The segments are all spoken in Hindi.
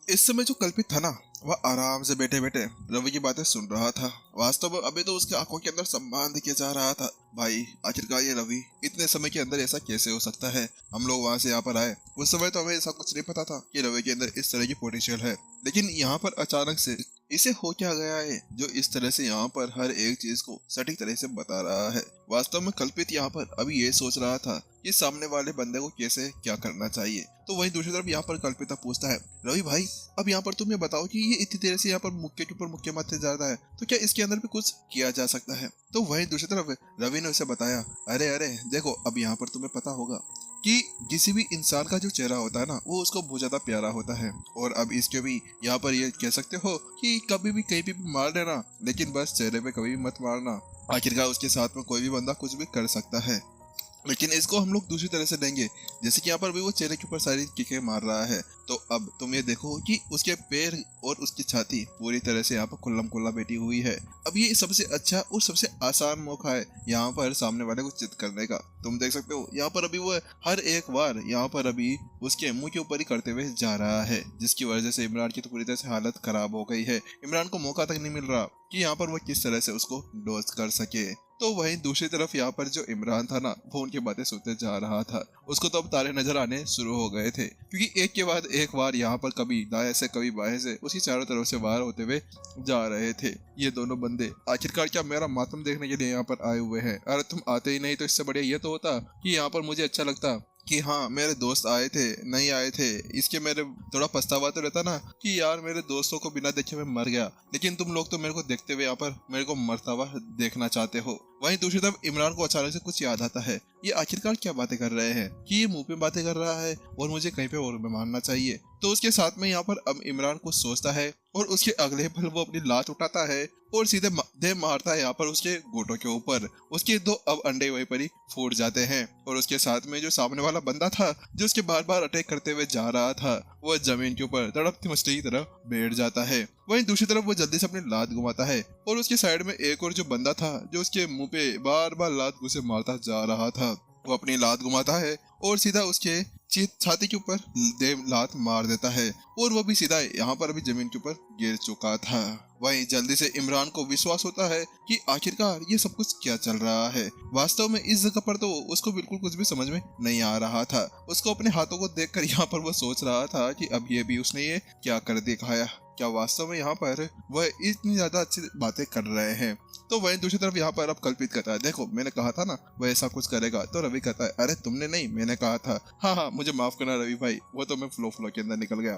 इस समय जो कल्पित था ना, वह आराम से बैठे बैठे रवि की बातें सुन रहा था। वास्तव में अभी तो उसकी आंखों के अंदर सम्मान दिखे जा रहा था। भाई आखिरकार ये रवि इतने समय के अंदर ऐसा कैसे हो सकता है। हम लोग वहां से यहाँ पर आए, उस समय तो हमें ऐसा कुछ नहीं पता था कि रवि के अंदर इस तरह की पोटेंशियल है। लेकिन यहाँ पर अचानक से इसे हो क्या गया है जो इस तरह से यहाँ पर हर एक चीज को सटीक तरह से बता रहा है। वास्तव में कल्पित यहाँ पर अभी ये सोच रहा था कि सामने वाले बंदे को कैसे क्या करना चाहिए। तो वहीं दूसरी तरफ यहाँ पर कल्पिता पूछता है, रवि भाई अब यहाँ पर तुम ये बताओ कि ये इतनी देर से यहाँ पर मुक्के के ऊपर मुक्के मारते जा रहा है, तो क्या इसके अंदर भी कुछ किया जा सकता है। तो वहीं दूसरी तरफ रवि ने उसे बताया, अरे अरे देखो अब यहाँ पर तुम्हें पता होगा कि किसी भी इंसान का जो चेहरा होता है ना, वो उसको बहुत ज्यादा प्यारा होता है। और अब इसके भी यहाँ पर ये कह सकते हो कि कभी भी कहीं भी मार देना, लेकिन बस चेहरे पे कभी भी मत मारना। आखिरकार उसके साथ में कोई भी बंदा कुछ भी कर सकता है। लेकिन इसको हम लोग दूसरी तरह से लेंगे, जैसे कि यहाँ पर भी वो चेहरे के ऊपर सारी किकें मार रहा है। तो अब तुम ये देखो कि उसके पैर और उसकी छाती पूरी तरह से यहाँ पर खुल्लम खुल्ला बैठी हुई है। अब ये सबसे अच्छा और सबसे आसान मौका है यहाँ पर सामने वाले को चित करने का। तुम देख सकते हो यहाँ पर अभी वो हर एक बार यहाँ पर अभी उसके मुंह के ऊपर ही करते हुए जा रहा है, जिसकी वजह से इमरान की तो पूरी तरह से हालत खराब हो गई है। इमरान को मौका तक नहीं मिल रहा कि यहाँ पर वो किस तरह से उसको डोज कर सके। तो वहीं दूसरी तरफ यहाँ पर जो इमरान था ना, वो उनकी बातें सुनते जा रहा था। उसको तो अब तारे नजर आने शुरू हो गए थे, क्योंकि एक के बाद एक बार यहाँ पर कभी दाएं से कभी बाएं से उसकी चारों तरफ से वार होते हुए जा रहे थे ये दोनों बंदे। आखिरकार क्या मेरा मातम देखने के लिए यहाँ पर आए हुए हैं। अरे तुम आते ही नहीं तो इससे बढ़िया ये तो होता कि यहाँ पर मुझे अच्छा लगता कि हाँ मेरे दोस्त आए थे, नहीं आए थे इसके मेरे थोड़ा पछतावा तो रहता ना कि यार मेरे दोस्तों को बिना देखे मैं मर गया। लेकिन तुम लोग तो मेरे को देखते हुए यहाँ पर मेरे को मरता हुआ देखना चाहते हो। वहीं दूसरी तरफ इमरान को अचानक से कुछ याद आता है, ये आखिरकार क्या बातें कर रहे हैं कि ये मुंह पे बातें कर रहा है और मुझे कहीं पे और में मारना चाहिए। तो उसके साथ में यहाँ पर अब इमरान कुछ सोचता है और उसके अगले पल वो अपनी लाश उठाता है और सीधे दे मारता है यहाँ पर उसके घोटों के ऊपर। उसके दो अब अंडे वहीं पर ही फूट जाते हैं और उसके साथ में जो सामने वाला बंदा था जो उसके बार बार अटैक करते हुए जा रहा था, वह जमीन के ऊपर तड़पती मछली की तरह बैठ जाता है। वहीं दूसरी तरफ वो जल्दी से अपनी लात घुमाता है और उसके साइड में एक और जो बंदा था जो उसके मुंह पे बार बार लात घुसे मारता जा रहा था, वो अपनी लात घुमाता है और सीधा उसके छाती के ऊपर लात मार देता है और वो भी सीधा यहाँ पर अभी जमीन के ऊपर गिर चुका था। वहीं जल्दी से इमरान को विश्वास होता है कि आखिरकार ये सब कुछ क्या चल रहा है। वास्तव में इस जगह पर तो उसको बिल्कुल कुछ भी समझ में नहीं आ रहा था। उसको अपने हाथों को देखकर यहाँ पर वो सोच रहा था कि अब ये भी उसने ये क्या कर दिखाया। क्या वास्तव में यहाँ पर वह इतनी ज्यादा अच्छी बातें कर रहे हैं। तो वहीं दूसरी तरफ यहाँ पर अब कल्पित कहता है, देखो मैंने कहा था ना वह ऐसा कुछ करेगा। तो रवि कहता है, अरे तुमने नहीं मैंने कहा था। हाँ हाँ मुझे माफ करना रवि भाई, वो तो मैं फ्लो के अंदर निकल गया।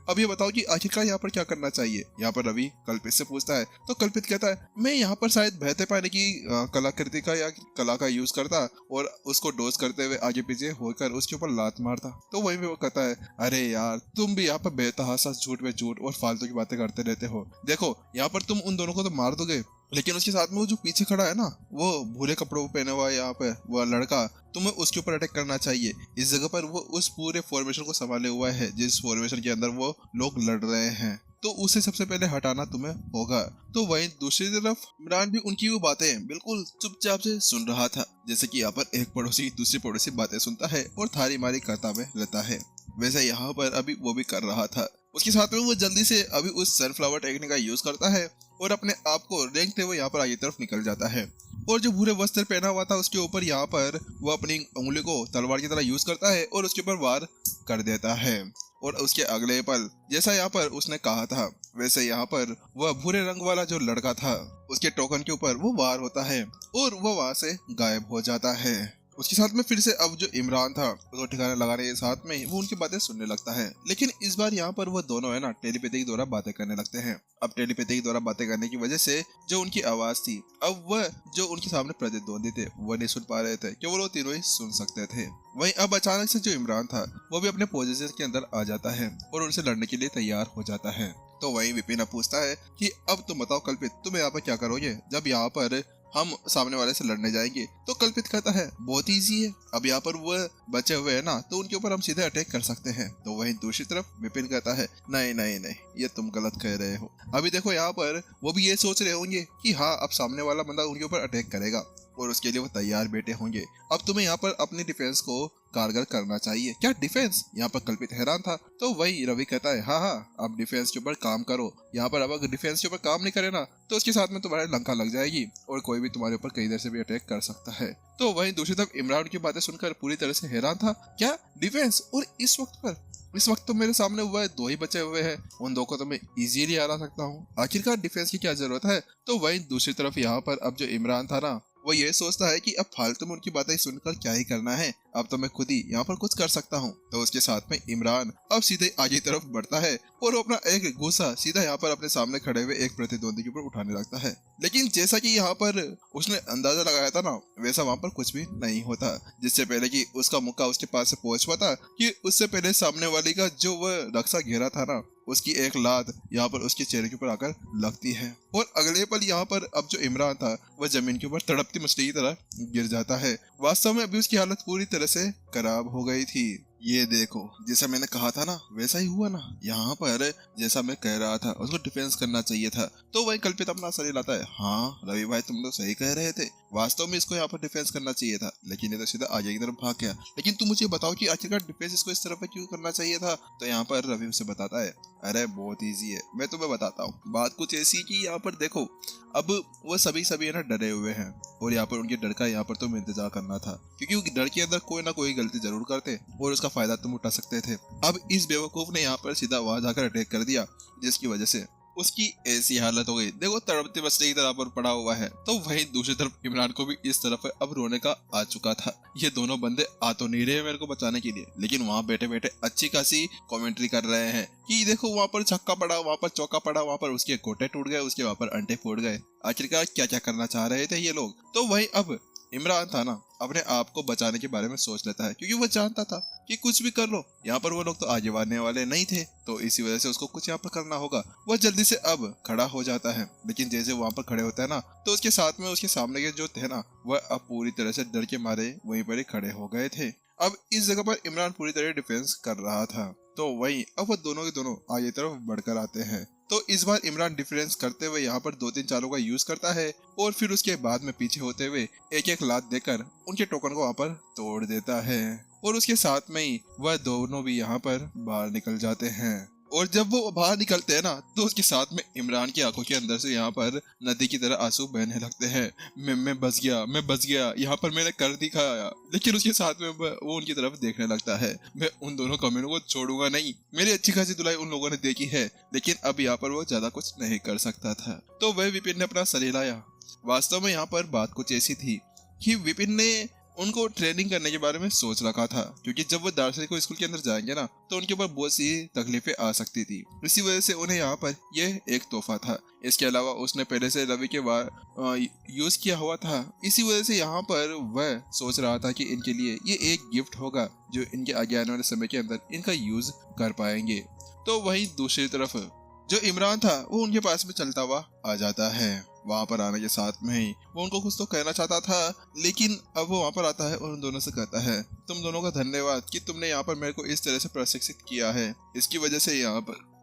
अब ये बताओ कि आखिरकार यहाँ पर क्या करना चाहिए। यहाँ पर रवि कल्पित से पूछता है। तो कल्पित कहता है, मैं यहाँ पर शायद बहते पानी की कलाकृति का या कला का यूज करता और उसको डोज करते हुए आगे पीछे होकर उसके ऊपर लात मारता। तो वहीं पे वो कहता है, अरे यार तुम भी यहाँ पर बेतहासा झूठ में झूठ और फालतू की बातें करते रहते हो। देखो यहाँ पर तुम उन दोनों को तो मार दोगे, लेकिन उसके साथ में वो जो पीछे खड़ा है ना, वो भूरे कपड़ों पहने हुआ है यहाँ पे वो लड़का, तुम्हें उसके ऊपर अटैक करना चाहिए। इस जगह पर वो उस पूरे फॉर्मेशन को संभाले हुआ है जिस फॉर्मेशन के अंदर वो लोग लड़ रहे हैं, तो उसे सबसे पहले हटाना तुम्हें होगा। तो वहीं दूसरी तरफ इमरान भी उनकी वो बातें बिल्कुल चुपचाप से सुन रहा था, जैसे कि यहाँ पर एक पड़ोसी दूसरी पड़ोसी बातें सुनता है और थारी मारी करता में रहता है, वैसे यहाँ पर अभी वो भी कर रहा था। उसके साथ में वो जल्दी से अभी उस सनफ्लावर टेक्निक का यूज करता है और अपने आप को रेंगते हुए यहाँ पर आगे तरफ निकल जाता है। और जो भूरे वस्त्र पहना हुआ था उसके ऊपर यहाँ पर वो अपनी उंगली को तलवार की तरह यूज करता है और उसके ऊपर वार कर देता है। और उसके अगले पल जैसा यहाँ पर उसने कहा था वैसे यहाँ पर वह भूरे रंग वाला जो लड़का था उसके टोकन के ऊपर वो वार होता है और वह वहां से गायब हो जाता है। उसके साथ में फिर से अब जो इमरान था उसको ठिकाना लगाने के साथ में वो उनकी बातें सुनने लगता है। लेकिन इस बार यहाँ पर वो दोनों है ना टेलीपैथी के द्वारा बातें करने लगते हैं। अब टेलीपैथी के द्वारा बातें करने की वजह से जो उनकी आवाज थी, अब वह जो उनके सामने प्रतिद्वंदी थे वह नहीं सुन पा रहे थे, केवल वो तीनों ही सुन सकते थे। वहीं अब अचानक से जो इमरान था वो भी अपने पोजीशन के अंदर आ जाता है और उनसे लड़ने के लिए तैयार हो जाता है। तो वहीं विपिन पूछता है कि अब तुम बताओ कल्पित, तुम यहाँ पर क्या करोगे जब यहाँ पर हम सामने वाले से लड़ने जाएंगे। तो कल्पित कहता है, बहुत इजी है, अब यहाँ पर वो बचे हुए हैं ना तो उनके ऊपर हम सीधे अटैक कर सकते हैं। तो वहीं दूसरी तरफ विपिन कहता है, नहीं नहीं नहीं ये तुम गलत कह रहे हो। अभी देखो यहाँ पर वो भी ये सोच रहे होंगे कि हाँ अब सामने वाला बंदा उनके ऊपर अटैक करेगा और उसके लिए वो तैयार बैठे होंगे। अब तुम्हें यहाँ पर अपनी डिफेंस को कारगर करना चाहिए। क्या डिफेंस? यहाँ पर कल्पित हैरान था। तो वही रवि कहता है, हाँ हाँ, अब डिफेंस के ऊपर काम करो। यहाँ पर अब अगर डिफेंस के ऊपर काम नहीं करे ना तो उसके साथ में तुम्हारे लंका लग जाएगी और कोई भी तुम्हारे ऊपर कई देर से भी अटैक कर सकता है। तो वहीं दूसरी तरफ इमरान की बातें सुनकर पूरी तरह से हैरान था। क्या डिफेंस? और इस वक्त पर? इस वक्त तो मेरे सामने हुआ है, 2 ही बचे हुए हैं, उन 2 को तो मैं इजीली हरा सकता हूँ। आखिरकार डिफेंस की क्या जरूरत है? तो वहीं दूसरी तरफ यहाँ पर अब जो इमरान था ना, वो ये सोचता है कि अब फालतू में उनकी बातें सुनकर क्या ही करना है, अब तो मैं खुद ही यहाँ पर कुछ कर सकता हूँ। तो उसके साथ में इमरान अब सीधे आगे की तरफ बढ़ता है और वो अपना एक गुस्सा सीधा यहाँ पर अपने सामने खड़े हुए एक प्रतिद्वंदी के ऊपर उठाने लगता है। लेकिन जैसा कि यहाँ पर उसने अंदाजा लगाया था ना, वैसा वहाँ पर कुछ भी नहीं होता। जिससे पहले कि उसका मुक्का उसके पास से पहुंच पाता कि उससे पहले सामने वाली का जो वह रक्षा घेरा था ना, उसकी एक लात यहाँ पर उसके चेहरे के ऊपर आकर लगती है और अगले पल यहाँ पर अब जो इमरान था वह जमीन के ऊपर तड़पती मछली की तरह गिर जाता है। वास्तव में अभी उसकी हालत पूरी तरह से खराब हो गई थी। ये देखो, जैसा मैंने कहा था ना वैसा ही हुआ ना। यहाँ पर जैसा मैं कह रहा था उसको डिफेंस करना चाहिए था। तो वही कल्पित अपना सर हिलाता है, हाँ रवि भाई तुम तो सही कह रहे थे, वास्तव में इसको यहाँ पर डिफेंस करना चाहिए था, लेकिन ये तो सीधा आगे की तरफ भाग गया। लेकिन तुम मुझे बताओ कि आखिरकार डिफेंस इसको इस तरफ क्यों करना चाहिए था? तो यहाँ पर रवि उसे बताता है, अरे बहुत ईजी है, मैं तुम्हें बताता हूँ। बात कुछ ऐसी कि यहाँ पर देखो, अब वो सभी है ना डरे हुए हैं और यहाँ पर उनके डर का यहाँ पर तुम इंतजार करना था, क्योंकि डर के अंदर कोई ना कोई गलती जरूर करते और उसका फायदा तुम उठा सकते थे। अब इस बेवकूफ ने यहाँ पर सीधा वहां जाकर अटैक कर दिया, जिसकी वजह से उसकी ऐसी हालत हो गई, देखो तड़पते बचने की तरह पर पड़ा हुआ है। तो वहीं दूसरी तरफ इमरान को भी इस तरफ अब रोने का आ चुका था। ये दोनों बंदे आ तो नहीं रहे मेरे को बचाने के लिए, लेकिन वहां बैठे बैठे अच्छी खासी कमेंट्री कर रहे हैं कि देखो वहां पर छक्का पड़ा, वहां पर चौका पड़ा, वहां पर उसके गोटे टूट गए, उसके वहां पर अंडे फूट गए। आखिरकार क्या क्या करना चाह रहे थे ये लोग। तो वही अब इमरान था ना, अपने आप को बचाने के बारे में सोच लेता है, क्योंकि वो जानता था कि कुछ भी कर लो यहाँ पर वो लोग तो आगे बढ़ने वाले नहीं थे, तो इसी वजह से उसको कुछ यहाँ पर करना होगा। वह जल्दी से अब खड़ा हो जाता है, लेकिन जैसे वहां पर खड़े होता है ना, तो उसके साथ में उसके सामने के जो थे ना, वह अब पूरी तरह से डर के मारे वहीं पर ही खड़े हो गए थे। अब इस जगह पर इमरान पूरी तरह डिफेंस कर रहा था। तो वहीं अब वो दोनों के दोनों आगे तरफ बढ़कर आते हैं। तो इस बार इमरान डिफरेंस करते हुए यहाँ पर 2-3 चालों का यूज करता है और फिर उसके बाद में पीछे होते हुए एक एक लात देकर उनके टोकन को वहाँ पर तोड़ देता है और उसके साथ में ही वह दोनों भी यहाँ पर बाहर निकल जाते हैं। और जब वो बाहर निकलते हैं ना, तो उसके साथ में इमरान की आंखों के अंदर से यहाँ पर नदी की तरह आंसू बहने लगते हैं। मैं बच गया, यहाँ पर मैंने कर दिखाया। लेकिन उसके साथ में वो उनकी तरफ देखने लगता है, मैं उन दोनों कमीनों को छोड़ूंगा नहीं। मेरी अच्छी खासी धुलाई उन लोगों ने देखी है, लेकिन अब यहाँ पर वो ज्यादा कुछ नहीं कर सकता था। तो वह विपिन ने अपना सर हिलाया। वास्तव में यहाँ पर बात कुछ ऐसी थी कि विपिन ने उनको ट्रेनिंग करने के बारे में सोच रखा था, क्योंकि जब वो दार्शनिक को स्कूल के अंदर जाएंगे ना, तो उनके ऊपर बहुत सी तकलीफें आ सकती थी। इसी वजह से उन्हें यहाँ पर यह एक तोहफा था। इसके अलावा उसने पहले से रवि के यूज किया हुआ था, इसी वजह से यहाँ पर वह सोच रहा था कि इनके लिए ये एक गिफ्ट होगा जो इनके आगे आने वाले समय के अंदर इनका यूज कर पाएंगे। तो वहीं दूसरी तरफ जो इमरान था वो उनके पास में चलता हुआ आ जाता है। वहां पर आने के साथ में ही वो उनको कुछ तो कहना चाहता था, लेकिन अब वो वहां पर आता है और उन दोनों से कहता है, तुम दोनों का धन्यवाद कि तुमने यहाँ पर मेरे को इस तरह से प्रशिक्षित किया है। इसकी वजह से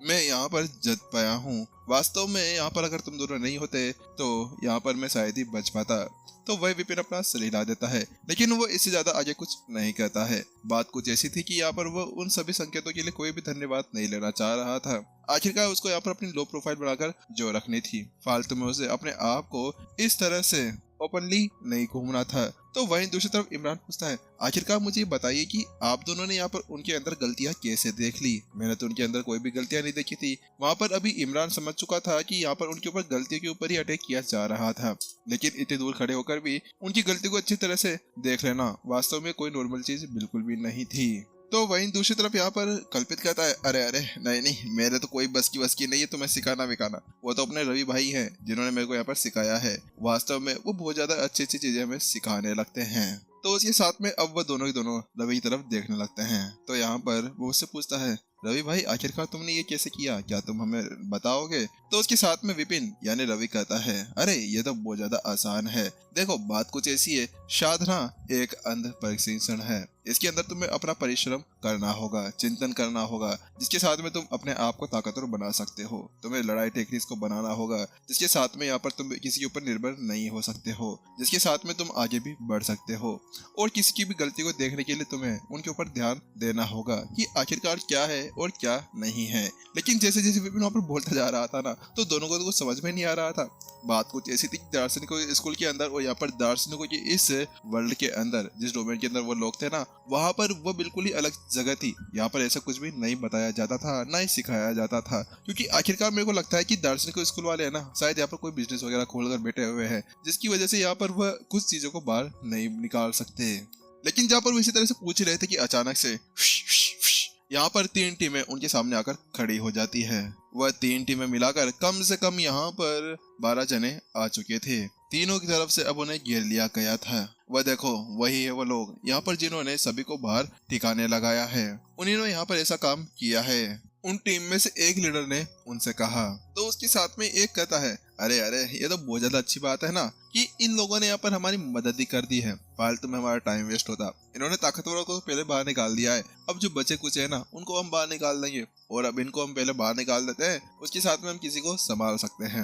मैं यहाँ पर जीत पाया हूँ। वास्तव में यहाँ पर अगर तुम दोनों नहीं होते तो यहाँ पर मैं शायद ही बच पाता। तो वह विपिन अपना सर हिला देता है, लेकिन वो इससे ज्यादा आगे कुछ नहीं कहता है। बात कुछ ऐसी थी कि यहाँ पर वो उन सभी संकेतों के लिए कोई भी धन्यवाद नहीं लेना चाह रहा था। आखिरकार उसको यहाँ पर अपनी लो प्रोफाइल बनाकर जो रखनी थी, फालतू में उसे अपने आप को इस तरह से ओपनली नहीं घूमना था। तो वहीं दूसरी तरफ इमरान पूछता है, आखिरकार मुझे बताइए कि आप दोनों ने यहाँ पर उनके अंदर गलतियां कैसे देख ली? मैंने तो उनके अंदर कोई भी गलतियां नहीं देखी थी। वहाँ पर अभी इमरान समझ चुका था कि यहाँ पर उनके ऊपर गलतियों के ऊपर ही अटैक किया जा रहा था, लेकिन इतनी दूर खड़े होकर भी उनकी गलती को अच्छी तरह से देख लेना वास्तव में कोई नॉर्मल चीज बिल्कुल भी नहीं थी। तो वहीं दूसरी तरफ यहाँ पर कल्पित कहता है, अरे अरे नहीं मेरे तो कोई बस की नहीं है तुम्हें सिखाना विकाना। वो तो अपने रवि भाई हैं जिन्होंने मेरे को यहाँ पर सिखाया है। वास्तव में वो बहुत ज्यादा अच्छी अच्छी चीजें हमें सिखाने लगते हैं। तो उसके साथ में अब वो दोनों ही दोनों रवि की तरफ देखने लगते हैं। तो यहाँ पर वो उससे पूछता है, रवि भाई आखिरकार तुमने ये कैसे किया, क्या तुम हमें बताओगे? तो उसके साथ में विपिन यानी रवि कहता है, अरे ये तो बहुत ज्यादा आसान है। देखो बात कुछ ऐसी है, साधना एक अंध प्रशिक्षण है। इसके अंदर तुम्हें अपना परिश्रम करना होगा, चिंतन करना होगा, जिसके साथ में तुम अपने आप को ताकतवर बना सकते हो। तुम्हें लड़ाई टेक्निक्स को बनाना होगा, जिसके साथ में यहाँ पर तुम किसी के ऊपर निर्भर नहीं हो सकते हो, जिसके साथ में तुम आगे भी बढ़ सकते हो। और किसी की भी गलती को देखने के लिए तुम्हें उनके ऊपर ध्यान देना होगा कि आखिरकार क्या है और क्या नहीं है। लेकिन जैसे जैसे विपिन वहाँ पर बोलता जा रहा था ना, तो दोनों को तो कुछ समझ में नहीं आ रहा था। बात कुछ ऐसी थी, दार्शनिकों के स्कूल के अंदर और यहाँ पर दार्शनिकों के इस वर्ल्ड के अंदर, जिस डोमेन के अंदर वो लोग थे ना, वहाँ पर वो बिल्कुल ही अलग जगह थी। यहाँ पर ऐसा कुछ भी नहीं बताया जाता था, ना ही सिखाया जाता था। क्योंकि आखिरकार मेरे को लगता है कि दार्शनिक स्कूल वाले है ना, शायद यहाँ पर कोई बिजनेस वगैरह खोलकर बैठे हुए हैं, जिसकी वजह से यहाँ पर वह कुछ चीजों को बाहर नहीं निकाल सकते। लेकिन जहाँ पर वो इसी तरह से पूछ रहे थे कि अचानक से यहाँ पर 3 टीमें उनके सामने आकर खड़ी हो जाती है। वह 3 टीमें मिलाकर कम से कम यहाँ पर 12 जने आ चुके थे। तीनों की तरफ से अब उन्हें घेर लिया गया था। वह देखो, वही है वो लोग यहाँ पर जिन्होंने सभी को बाहर ठिकाने लगाया है। उन्होंने यहाँ पर ऐसा काम किया है। उन टीम में से एक लीडर ने उनसे कहा, तो उसके साथ में एक कहता है, अरे अरे ये तो बहुत ज्यादा अच्छी बात है ना कि इन लोगों ने यहाँ पर हमारी मदद ही कर दी है, फालतू में हमारा टाइम वेस्ट होता। इन्होंने ताकतवरों को पहले बाहर निकाल दिया है, अब जो बचे कुछ है ना, उनको हम बाहर निकाल देंगे। और अब इनको हम पहले बाहर निकाल देते हैं, उसके साथ में हम किसी को संभाल सकते हैं।